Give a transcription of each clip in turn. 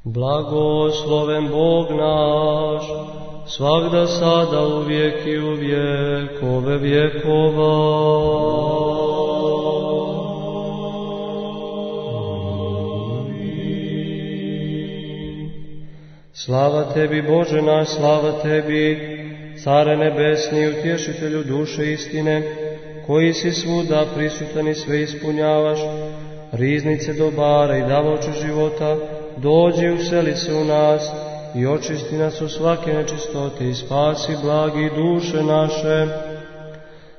Blagosloven Bog naš, svagda sada uvijek i u vjekove vjekova. Slava tebi, Bože naš, slava tebi, Care nebesni, utješitelju duše istine, koji si svuda prisutan i sve ispunjavaš, riznice dobara i davaoče života, dođi useli se u nas i očisti nas od svake nečistote i spasi blagi duše naše.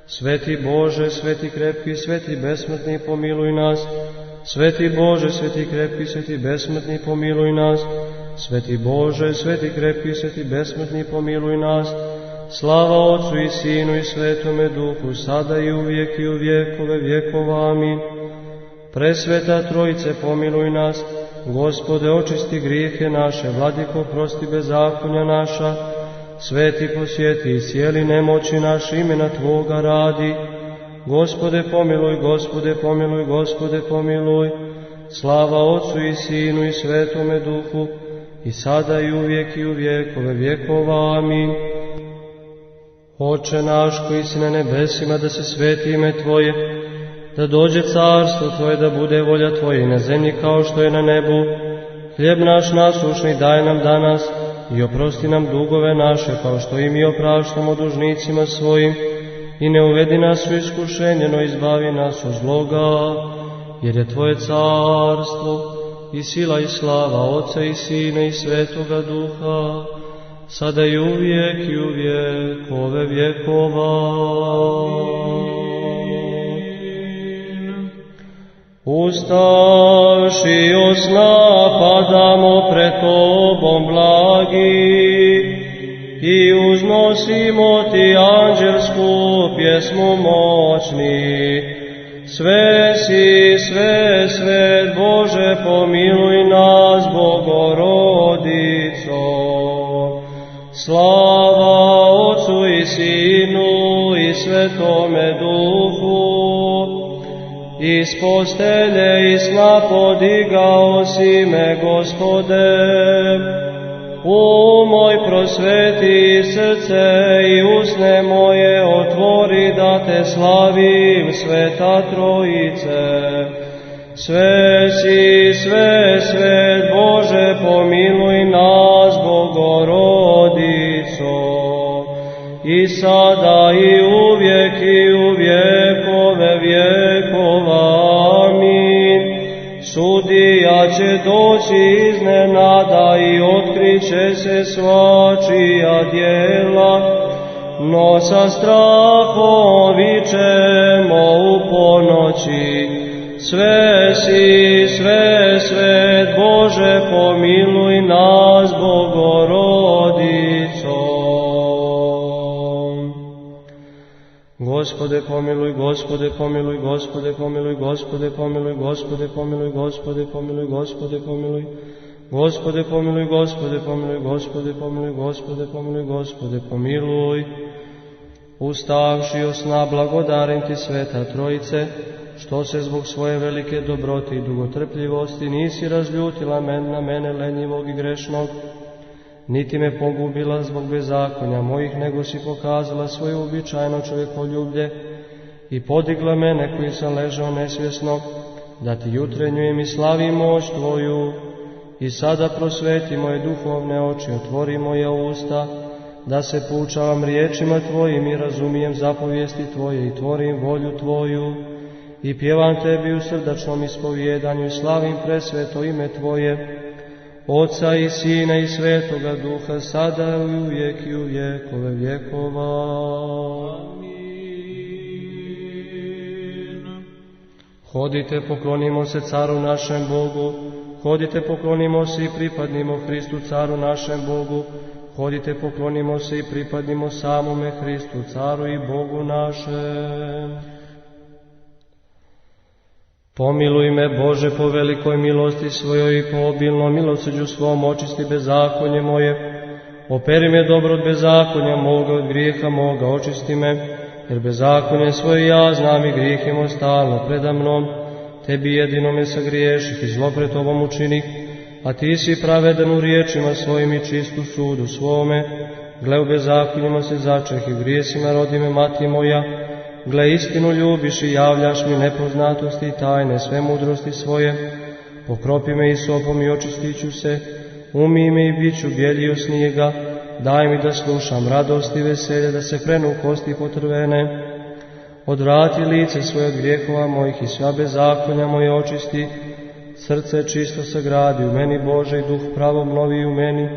Sveti Bože, sveti krepki, sveti besmrtni, pomiluj nas. Sveti Bože, sveti krepki, sveti besmrtni, pomiluj nas. Sveti Bože, sveti krepki, sveti besmrtni, pomiluj nas. Slava Otcu i Sinu i Svetome Duhu, sada i uvijek i u vjekove vjekova. Amin. Presveta Trojice, pomiluj nas. Gospode, očisti grijehe naše, Vladiko, prosti bezakonja naša. Sveti, posjeti i cijeli nemoći naš, imena Tvoga radi. Gospode, pomiluj, Gospode, pomiluj, Gospode, pomiluj. Slava Otcu i Sinu i Svetome Duhu, i sada i uvijek i u vjekove vjekova. Amin. Oče naš koji si na nebesima, da se sveti ime Tvoje, da dođe carstvo Tvoje, da bude volja Tvoja i na zemlji kao što je na nebu. Hljeb naš nasušni daj nam danas i oprosti nam dugove naše, kao što i mi opraštamo dužnicima svojim. I ne uvedi nas u iskušenje, no izbavi nas od zloga, jer je Tvoje carstvo i sila i slava Otca i Sina i Svetoga Duha, sada i uvijek i u vjekove vjekova. Ustavši od sna, padamo pred Tobom blagi i uznosimo Ti anđelsku pjesmu moćni. Sve si, sve, svet Bože, pomiluj nas, Bogorodico. Slava Otcu i Sinu i Svetome Duhu. Iz postelje i sna podigao si me, Gospode. Moj prosveti srce i usne moje otvori, da te slavim, Sveta Trojice. Sve si, sve, svet Bože, pomiluj nas, Bogorodico. I sada i uvijek i u vjekove vjekova. Amin. Sudija će doći iznenada i otkriće se svačija djela, no sa strahom vičemo u ponoći. Sve si, sve, svet Bože, pomiluj nas, Bogorodico. Gospode pomiluj, Gospode pomiluj, Gospode pomiluj, Gospode pomiluj, Gospode pomiluj, Gospode pomiluj, Gospode pomiluj. Gospode pomiluj, Gospode pomiluj, Gospode pomiluj, Gospode pomiluj, Gospode pomiluj. Ustavši od sna, blagodarim Ti, Sveta Trojice, što se zbog svoje velike dobrote i dugotrpljivosti nisi razljutila na mene lenjivog i grešnog, niti me pogubila zbog bezakonja mojih, nego si pokazala svoje uobičajeno čovjekoljublje i podigla mene koji sam ležao nesvjesno, da Ti jutrenjujem i slavim moć Tvoju. I sada prosveti moje duhovne oči, otvori moja usta, da se poučavam riječima Tvojim i razumijem zapovijesti Tvoje i tvorim volju Tvoju. I pjevam Tebi u srdačnom ispovjedanju i slavim presveto ime Tvoje, Otca i Sina i Svetoga Duha, sada i uvijek i u vjekove vjekova. Amin. Hodite, poklonimo se Caru našem Bogu, hodite, poklonimo se i pripadnimo Hristu, Caru našem Bogu, hodite, poklonimo se i pripadnimo samome Hristu, Caru i Bogu našem. Pomiluj me, Bože, po velikoj milosti svojoj i po obilnom milosrđu svom, očisti bezakonje moje. Operi me dobro od bezakonja moga, od grijeha moga, očisti me, jer bezakonje svoje ja znam i grijeh moj stalno preda mnom. Tebi jedino me sagriješiti, zlo pred Tobom učinih, a ti si pravedan u riječima svojim i čist u sudu svome. Gle, u bezakonjima se začeh i grijesima rodi me mati moja. Gle, istinu ljubiš i javljaš mi nepoznatosti i tajne sve mudrosti svoje. Pokropi me isopom i očistit ću se, umij me i bit ću bjelji od snijega. Daj mi da slušam radost i veselje, da se prenu kosti potrvene. Odvrati lice svoje od grijehova mojih i sva bezakonja moje očisti. Srce čisto sagradi u meni, Bože, i duh pravo obnovi u meni.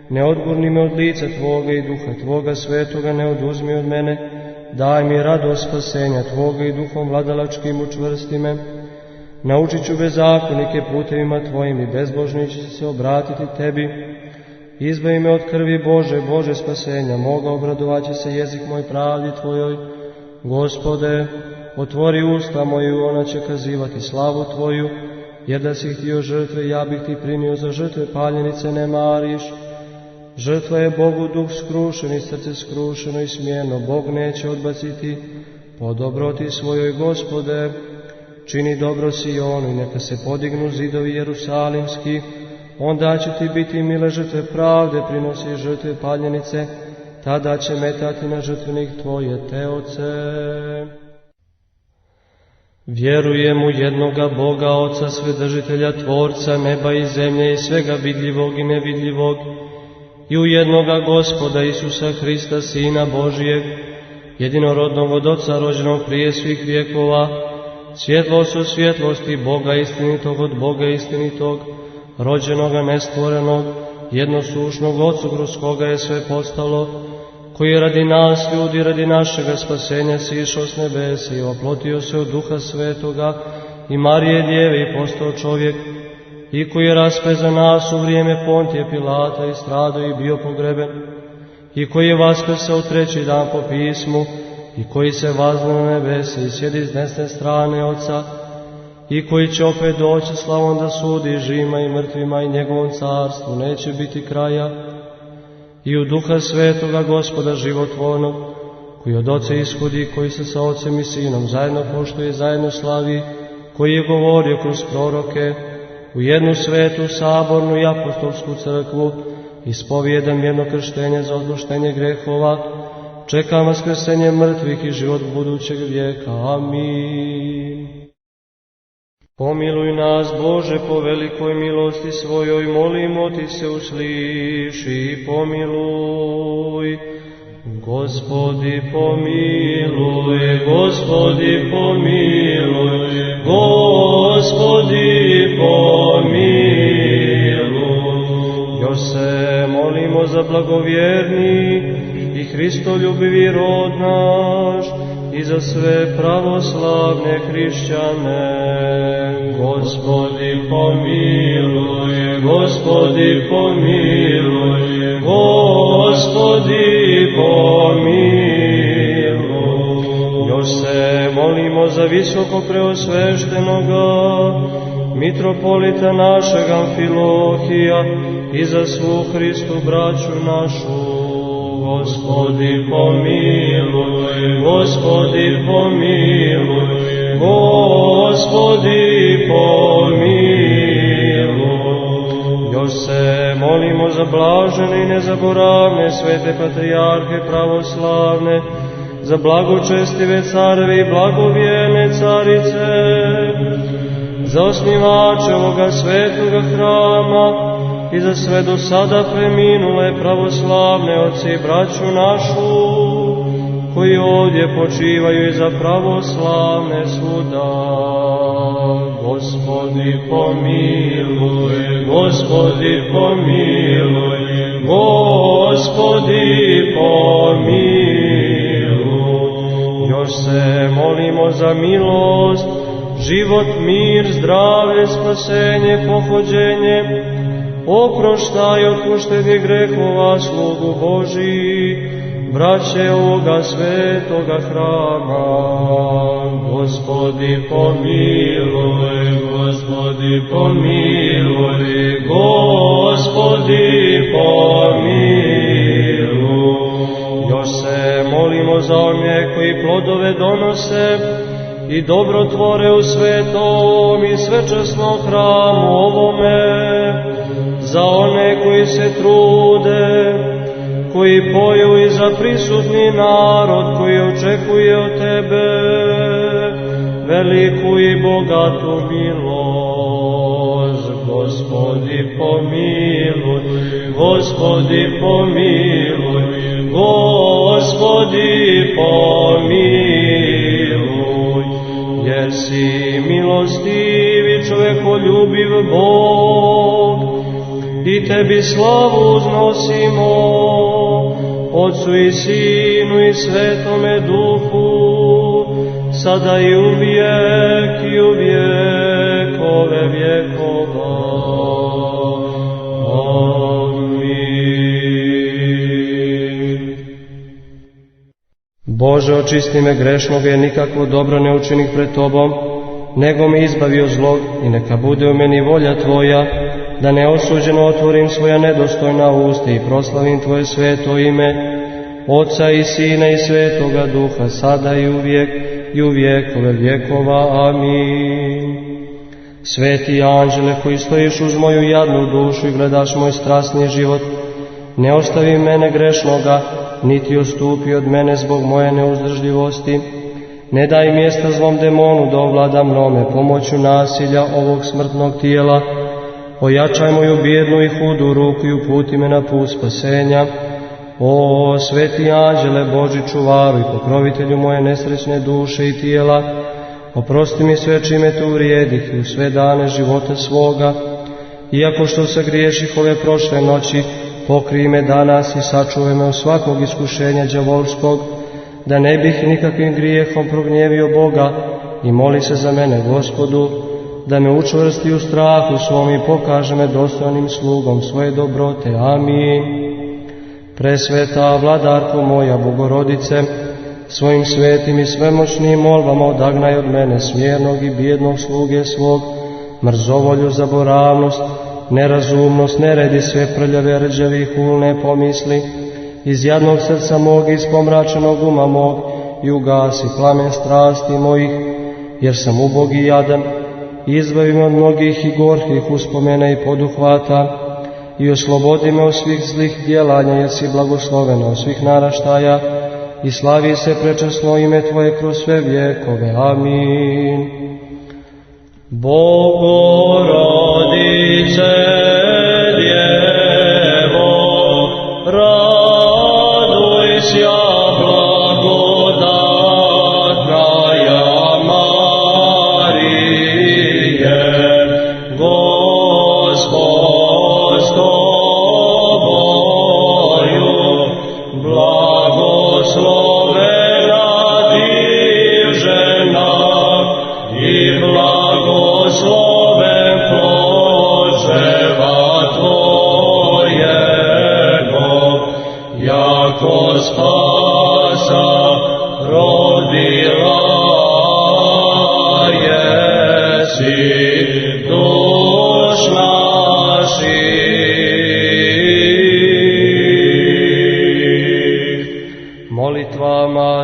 Ne odgurni me od lica Tvoga i duha Tvoga svetoga ne oduzmi od mene. Daj mi radost spasenja Tvoga i duhom vladalačkim učvrsti me. Naučit ću bezakonike putevima Tvojim i bezbožni će se obratiti Tebi. Izbavi me od krvi Bože, Bože spasenja moga, obradovaće se jezik moj pravdi Tvojoj. Gospode, otvori usta moju, ona će kazivati slavu Tvoju, jer da si htio žrtve, ja bih Ti primio za žrtve, paljenice ne mariš. Žrtva je Bogu duh skrušen i srce skrušeno i smijeno, Bog neće odbaciti. Po dobroti svojoj, Gospode, čini dobro Sionu i neka se podignu zidovi jerusalimski. Onda će Ti biti mile žrtve pravde, prinosi žrtve paljenice, tada će metati na žrtvenik Tvoje teoce. Vjerujem u jednoga Boga, Oca Svedržitelja, Tvorca neba i zemlje i svega vidljivog i nevidljivog, i u jednoga Gospoda Isusa Hrista, Sina Božijeg, jedinorodnog od Oca, rođenog prije svih vjekova, svjetlost od svjetlosti, Boga istinitog od Boga istinitog, rođenoga nestvorenog, jednosušnog Otcu, kroz koga je sve postalo, koji je radi nas ljudi, radi našega spasenja sišao s nebesa i oplotio se od Duha Svetoga i Marije Djeve i postao čovjek, i koji je raspet za nas u vrijeme Pontije Pilata i stradao i bio pogreben, i koji je vaskrsao treći dan po pismu, i koji se vazne na nebesa i sjedi s desne strane Oca, i koji će opet doći slavom da sudi živima i mrtvima, i njegovom carstvu neće biti kraja. I u Duha Svetoga Gospoda životvornog, koji od Oca ishodi, koji se sa Ocem i Sinom zajedno poštuje, zajedno slavi, koji je govorio kroz proroke, u jednu svetu, sabornu i apostolsku crkvu, ispovijedam jedno krštenje za oproštenje grehova, čekam vaskrsenje mrtvih i život budućeg vijeka. Amin. Pomiluj nas, Bože, po velikoj milosti svojoj, molimo Ti se, usliši i pomiluj. Gospodi pomiluj, Gospodi pomiluj, Gospodi pomiluj. Još se molimo za blagovjerni i Hristoljubivi rod naš i za sve pravoslavne hrišćane. Gospodi pomiluj, Gospodi pomiluj, Gospodi pomiluj. Još se molimo za visoko preosveštenoga mitropolita našeg Amfilohija i za svu Hristu braću našu. Gospodi pomiluj, Gospodi pomiluj, Gospodi pomiluj. Još se molimo za blažene i nezaboravne svete patrijarhe pravoslavne, za blagočestive careve i blagovjerne carice, za osnivače ovoga svetoga hrama i za sve do sada preminule pravoslavne oci i braću našu, koji ovdje počivaju i za pravoslavne svuda. Gospodi pomiluj, Gospodi pomiluj, Gospodi pomiluj. Još se molimo za milost, život, mir, zdravlje, spasenje, pohođenje, oproštaj otpuštenje grehova slugu Božiji, braće ovoga svetoga hrama. Gospodi pomiluj, Gospodi pomiluj, Gospodi pomiluj. Još se molimo za one koji plodove donose i dobrotvore u svetom i svečasnom hramu ovome, za one koji se trude, koji poju i za prisutni narod koji očekuje od Tebe veliku i bogatu milost. Gospodi pomiluj, Gospodi pomiluj, Gospodi pomiluj, jer si milostivi čovekoljubiv Bog i Tebi slavu uznosimo, Otcu i Sinu i Svetome Duhu, sada i uvijek i u vjekove vjekova. Amin. Bože, očisti me grešnoga, jer nikakvo dobro ne učinih pred Tobom, nego me izbavi od zlog, i neka bude u meni volja Tvoja, da neosuđeno otvorim svoja nedostojna usta i proslavim Tvoje sveto ime, Otca i Sina i Svetoga Duha, sada i u vjekove vjekova. Amin. Sveti anđele, koji stojiš uz moju jadnu dušu i gledaš moj strasni život, ne ostavi mene grešnoga, niti odstupi od mene zbog moje neuzdržljivosti. Ne daj mjesta zlom demonu da ovlada mnome pomoću nasilja ovog smrtnog tijela. Ojačaj moju bijednu i hudu ruku i uputi me na put spasenja. O, sveti anđele Boži, čuvaru i pokrovitelju moje nesrećne duše i tijela, oprosti mi sve čime te uvrijedih i u sve dane života svoga. Iako što se griješih ove prošle noći, pokrij me danas i sačuvaj me od svakog iskušenja đavolskog, da ne bih nikakvim grijehom prognjevio Boga, i moli se za mene Gospodu, da me učvrsti u strahu svom i pokaže me dostojnim slugom svoje dobrote. Amin. Presveta vladarko moja, Bogorodice, svojim svetim i svemoćnim molbama odagnaj od mene smjernog i bijednog sluge svog, mrzovolju, zaboravnost, nerazumnost, nered i sve prljave, rđave i hulne pomisli, iz jadnog srca mog i iz pomračenog uma mog, i ugasi plamen strasti mojih, jer sam ubog i jadan. Izbavi me od mnogih i gorkih uspomena i poduhvata i oslobodi me od svih zlih djelanja, jer si blagoslovena od svih naraštaja i slavi se prečasno ime Tvoje kroz sve vjekove. Amin. Bogorodice, Djevo, raduj se,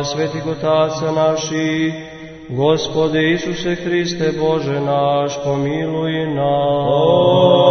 svetih otaca naših, Gospode Isuse Hriste Bože naš, pomiluj nas.